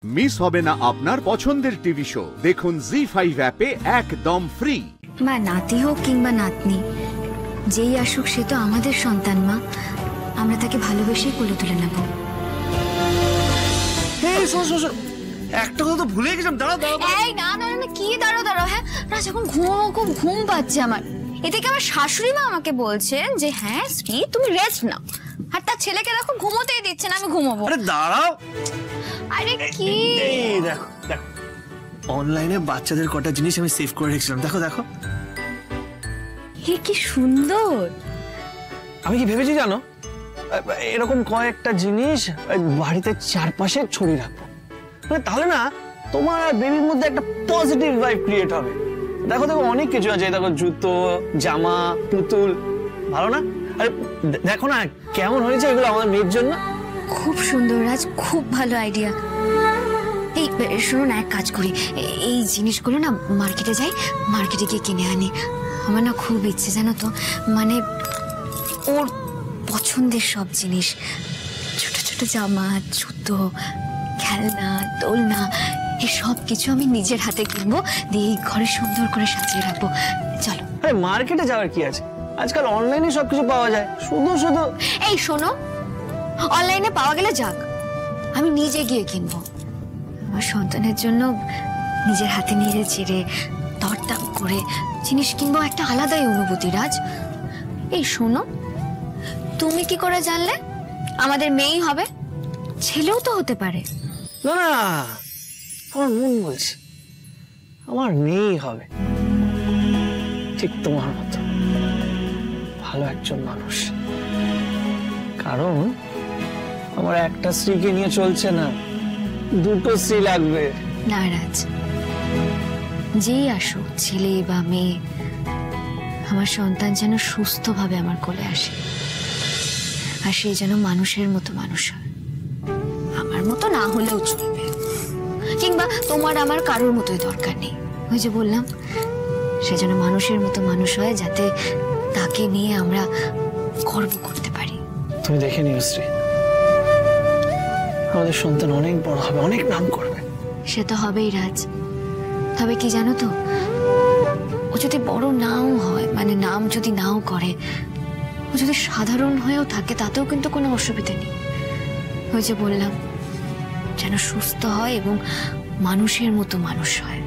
Miss হবে না আপনার পছন্দের টিভি শো দেখুন জি5 অ্যাপে একদম ফ্রি। মা নাতি হোক কিংবা নাতনি, যেই আসুক সে তো আমাদের সন্তান মা। আমরা তাকে ভালোবেসেই কোলে তুলে নেব। একটা কথা তো ভুলে গেছিলাম। দাঁড়াও দাঁড়াও। এই না না না, কি দাঁড়াও দাঁড়াও। হ্যাঁ রাজ, এখন ঘুমাবো, খুব ঘুম পাচ্ছে আমার। এ থেকে আমার শাশুড়ি মা আমাকে বলছেন যে হ্যাঁ শ্রী তুমি রেস্ট নাও, আর তার ছেলেকে দেখো ঘুমোতেই দিচ্ছে না, আমি ঘুমাবো। আরে দাঁড়াও। আরে কি দেখো দেখো, অনলাইনে বাচ্চাদের কটা জিনিস আমি সেভ করে রেখেছিলাম। দেখো দেখো, এ কি সুন্দর। আমি কি ভেবেছি জানো, এরকম কয়েকটা জিনিস বাড়িতে চারপাশে ছড়িয়ে রাখবো, মানে তাহলে না তোমার আর বেবির মধ্যে একটা পজিটিভ ভাইব ক্রিয়েট হবে। দেখো দেখো, অনেক কিছু আছে। দেখো জুতো, জামা, পুতুল, ভালো না? আরে দেখো না কেমন হয়েছে এগুলো আমার মেয়ের জন্য। খুব সুন্দর রাজ, খুব ভালো আইডিয়া। এই শোনো না, এক কাজ করি, এই জিনিসগুলো না মার্কেটে যাই, মার্কেটে গিয়ে কিনে আনি। আমার না খুব ইচ্ছে জানো তো, মানে ওর পছন্দের সব জিনিস, ছোট ছোট জামা, জুতো, খেলনা, দোলনা, এই সব কিছু আমি নিজের হাতে কিনবো, দিয়ে ঘরে সুন্দর করে সাজিয়ে রাখবো। চলো। আরে মার্কেটে যাওয়ার কি আছে, আজকাল অনলাইনে সবকিছু পাওয়া যায়। শুধু শুধু এই শোনো, অনলাইনে পাওয়া গেলে যাক, আমি নিজে গিয়ে কিনবো। আমার সন্তানের জন্য নিজের হাতে নিজে ছেড়ে দরদাম করে জিনিস কিনবো, একটা আলাদাই অনুভূতি রাজ। এই শোনো, তুমি কি করে জানলে আমাদের মেয়েই হবে? ছেলেও তো হতে পারে। না না, আমার মন বলছে আমার মেয়েই হবে, ঠিক তোমার মতো ভালো একজন মানুষ। কারণ আমার একটা স্ত্রীকে নিয়ে চলছে না, দুটো স্ত্রী লাগবে। না রাজ, যেই আসুক ছেলে বা মেয়ে, আমার সন্তান যেন সুস্থভাবে আমার কোলে আসে, আর সে যেন মানুষের মতো মানুষ হয়। আমার মতো না হলেও চলবে, কিংবা তোমার আমার কারোর মতোই দরকার নেই। ওই যে বললাম, সে যেন মানুষের মতো মানুষ হয়, যাতে তাকে নিয়ে আমরা গর্ব করতে পারি। তুমি দেখে নিও শ্রী, আমাদের সন্তান অনেক বড় হবে, অনেক নাম করবে। সে তো হবেই রাজ। তবে কি জানো তো, ও যদি বড় নাও হয়, মানে নাম যদি নাও করে, ও যদি সাধারণ হয়েও থাকে, তাতেও কিন্তু কোনো অসুবিধা নেই। ওই যে বললাম, যেন সুস্থ হয় এবং মানুষের মতো মানুষ হয়।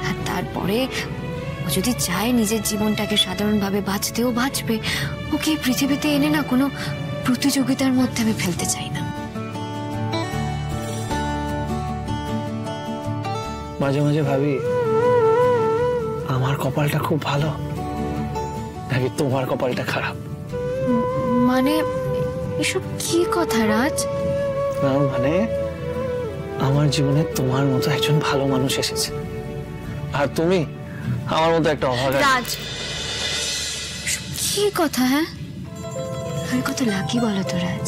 আর তারপরে ও যদি চায় নিজের জীবনটাকে সাধারণভাবে বাঁচতেও বাঁচবে। ওকে পৃথিবীতে এনে না কোনো প্রতিযোগিতার মধ্যে আমি ফেলতে চাই না। মাঝে মাঝে ভাবি, আমার কপালটা খুব ভালো নাকি তোমার কপালটা খারাপ। মানে এসব কি কথা রাজ? না মানে, আমার জীবনে তোমার মতো একজন ভালো মানুষ এসেছে, আর তুমি আমার মতো একটা অভাগা। রাজ, এসব কি কথা? হ্যাঁ, আর কত লাকি বলো তো রাজ,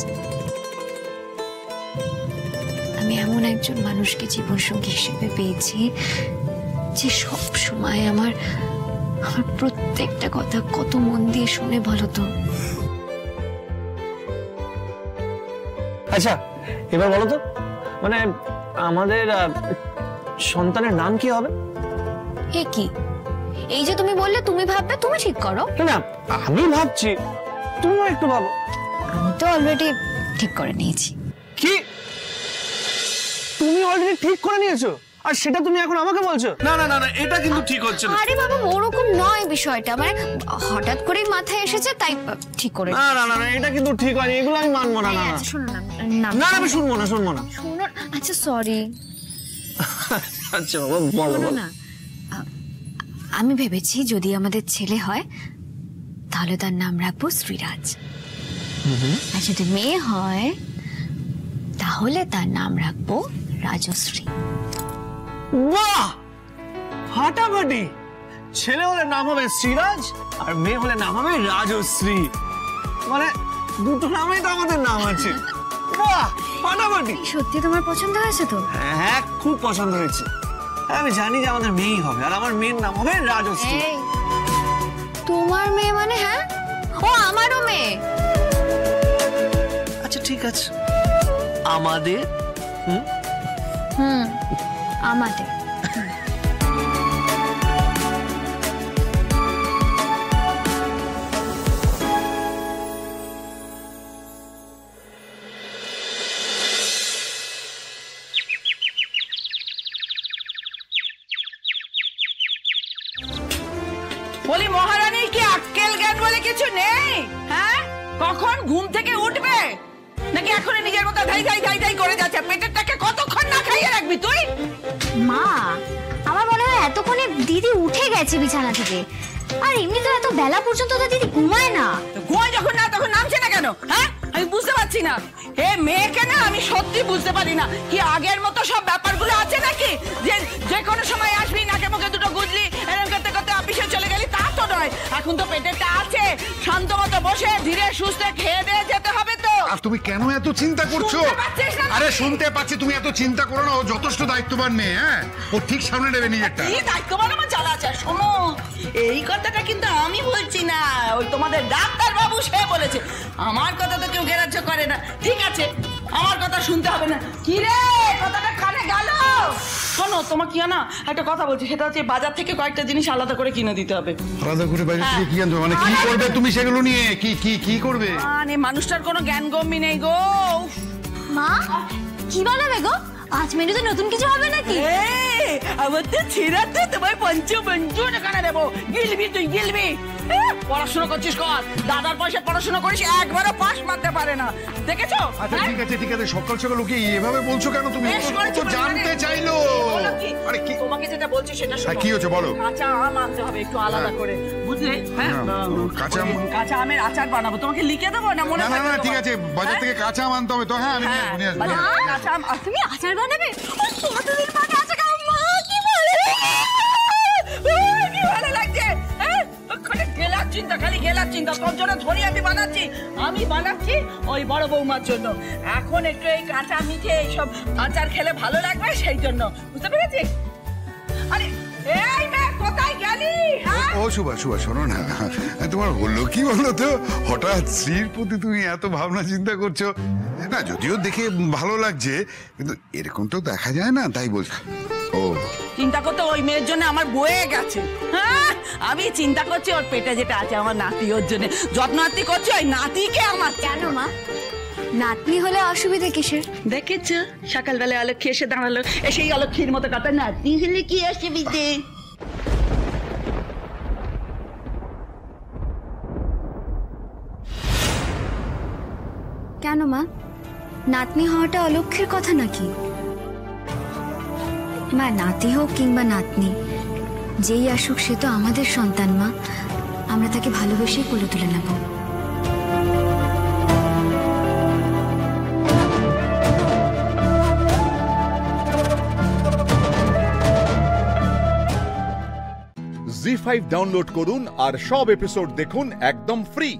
আমি এমন একজন মানুষকে জীবন সঙ্গী হিসেবে পেয়েছি, যে সব সময় আমার প্রত্যেকটা কথা কত মন দিয়ে শুনে বলো তো। আচ্ছা এবার বলো তো, মানে আমাদের সন্তানের নাম কি হবে? এ কি, এই যে তুমি বললে তুমি ভাববে, তুমি ঠিক করো। না আমি ভাবছি, তুমিও একটু ভাবো। আমি তো অলরেডি ঠিক করে নিয়েছি। কি, তুমি অলরেডি ঠিক করে নিয়েছো, আর সেটা তুমি এখন আমাকে বলছো? না না না না, এটা কিন্তু ঠিক হচ্ছে না। আরে বাবা, ওরকম নয় বিষয়টা, মানে হঠাৎ করেই মাথায় এসেছে তাই ঠিক করে। না না না, এটা কিন্তু ঠিক হয়নি, এগুলো আমি মানবো না। না শোনো না, না আমি শুনবো না, শুনবো না। শোনো, আচ্ছা সরি। আচ্ছা বাবা বলো বলো। না, আমি ভেবেছি যদি আমাদের ছেলে হয় তাহলে তার নাম রাখবো শ্রীরাজ, আর যদি মেয়ে হয় তাহলে তার নাম রাখবো রাজশ্রী। বাহ, ফাটাফাটি! ছেলে হলে নাম হবে শ্রীরাজ, আর মেয়ে হলে নাম হবে রাজশ্রী। মানে দুটো নামেই তো আমাদের নাম আছে। বাহ, ফাটাফাটি! সত্যি তোমার পছন্দ হয়েছে তো? হ্যাঁ খুব পছন্দ হয়েছে। আমি জানি যে আমাদের মেয়েই হবে, আর আমার মেয়ের নাম হবে রাজশ্রী। তোমার মেয়ে মানে? হ্যাঁ, ও আমারও মেয়ে। আচ্ছা ঠিক আছে, আমাদের আমাদের। বলি মহারানীর কি আক্কেল জ্ঞান বলে কিছু নেই? হ্যাঁ, কখন ঘুম থেকে উঠবে নাকি এখনই নিজের মতো ধাই ধাই ধাই ধাই করে যাচ্ছে? পেটেরটাকে কতক্ষণ না খাইয়ে রাখবি তুই? মা, আমার মনে হয় এতক্ষণে দিদি উঠে গেছে বিছানা থেকে। আর এমনি তো এত বেলা পর্যন্ত তো দিদি ঘুমায় না। ঘুমায় যখন না তখন নামছে না কেন? হ্যাঁ, আমি বুঝতে পারছি না। এ মেয়েকে না আমি সত্যি বুঝতে পারি না। কি আগের মতো সব ব্যাপারগুলো আছে নাকি? যে যে কোনো সময় আসবি, নাকে মুখে দুটো গুজলি, এরকম করতে করতে অফিসে চলে গেলি, তা তো নয়। এখন তো পেটেরটা আছে, শান্ত মতো বসে ধীরে সুস্থে খেয়ে দিয়ে যেতে হবে তো। আর তুমি কেন এত চিন্তা করছো? শুনতে পাচ্ছিস না? আরে শুনতে পাচ্ছি, তুমি এত চিন্তা করো না। ও যথেষ্ট দায়িত্ববান মেয়ে। হ্যাঁ, ও ঠিক সামনে নেবে নিজেরটা। কি দায়িত্ববান আমার জ্বালা আছে। শোনো, এই কথাটা কিন্তু আমি বলছি না, ওই তোমাদের ডাক্তার বাবু সে বলেছে। আমার কথা তো কেউ গ্রাহ্য করে না। ঠিক আছে, আমার কথা শুনতে হবে না। কি রে, কথাটা কানে গেল? শোনো, তোমার কি না একটা কথা বলছি, সেটা হচ্ছে বাজার থেকে কয়েকটা জিনিস আলাদা করে কিনে দিতে হবে। আলাদা করে বাইরে থেকে কি আনতে হবে? মানে কি করবে তুমি সেগুলো নিয়ে? কি কি কি করবে? মানে মানুষটার কোনো জ্ঞান গম্যি নেই গো। মা, কি বানাবে গো? আজ মেনুতে নতুন কিছু হবে নাকি? আমার তো ছেড়াতে তোমার পঞ্চমঞ্চুর এখানে দেবো। গিলবি তুই, গিলবি। পড়াশোনা করছিস কর, দাদার পয়সা পড়াশোনা করিস, একবারও পাশ মারতে পারে না, দেখেছো? আচ্ছা ঠিক আছে ঠিক আছে, সকাল সকাল ওকে এভাবে বলছো কেন তুমি? বেশ ও করেছি, তো জানতে চাইলো। বলো কি? আরে কি? তোমাকে যেটা বলছি সেটা শোনো। হ্যাঁ, কি হয়েছে বলো? কাঁচা আম আনতে হবে একটু আলাদা করে, বুঝলে? হ্যাঁ, কাঁচা আম? কাঁচা আমের আচার বানাবো। তোমাকে লিখে দেবো না? মনে না না থাকবে না, তোমার? ঠিক আছে, বাজার থেকে কাঁচা আম আনতে হবে তো। হ্যাঁ, আমি হ্যাঁ, নিয়ে আসবো। বাজার থেকে কাঁচা আম। তুমি আচার বানাবে? কতদিন বাদে আচার খাবো। মা, কি বলে? কি ভালো লাগছে? হ্যাঁ, ওখানে গেলার চিন্তা, খালি গেলার চিন্তা। তোর জন্য ধরি আমি বানাচ্ছি ওই বড় বৌমার জন্য। এখন একটু এই কাঁচা মিঠে এইসব আচার খেলে ভালো লাগবে, সেই জন্য। বুঝতে পেরেছিস? আরে এই মেয়ে, কোথায় গেলি? ও শুভা, শুভা শোনো না, তোমার হলো কি বলো তো? হঠাৎ স্ত্রীর প্রতি তুমি এত ভাবনা চিন্তা করছো। না, যদিও দেখে ভালো লাগছে, কিন্তু এরকম তো দেখা যায় না, তাই বলছি। ও চিন্তা করতে ওই মেয়ের জন্য আমার বয়ে গেছে। হ্যাঁ, আমি চিন্তা করছি ওর পেটে যেটা আছে আমার নাতি, ওর জন্য যত্ন আত্তি করছি ওই নাতিকে আমার। কেন মা, নাতনি হলে অসুবিধা কিসের? দেখেছ, সকালবেলায় অলক্ষী এসে দাঁড়ালো, এসেই অলক্ষীর মতো কথা, নাতনি হলে কি অসুবিধে? কেন মা, নাতনি হওয়াটা অলক্ষের কথা নাকি? মা, নাতি হোক কিংবা নাতনি, যেই আসুক সে তো আমাদের সন্তান মা। আমরা তাকে ভালোবেসেই কোলে তুলে নেব। জি5 ডাউনলোড করুন আর সব এপিসোড দেখুন একদম ফ্রি।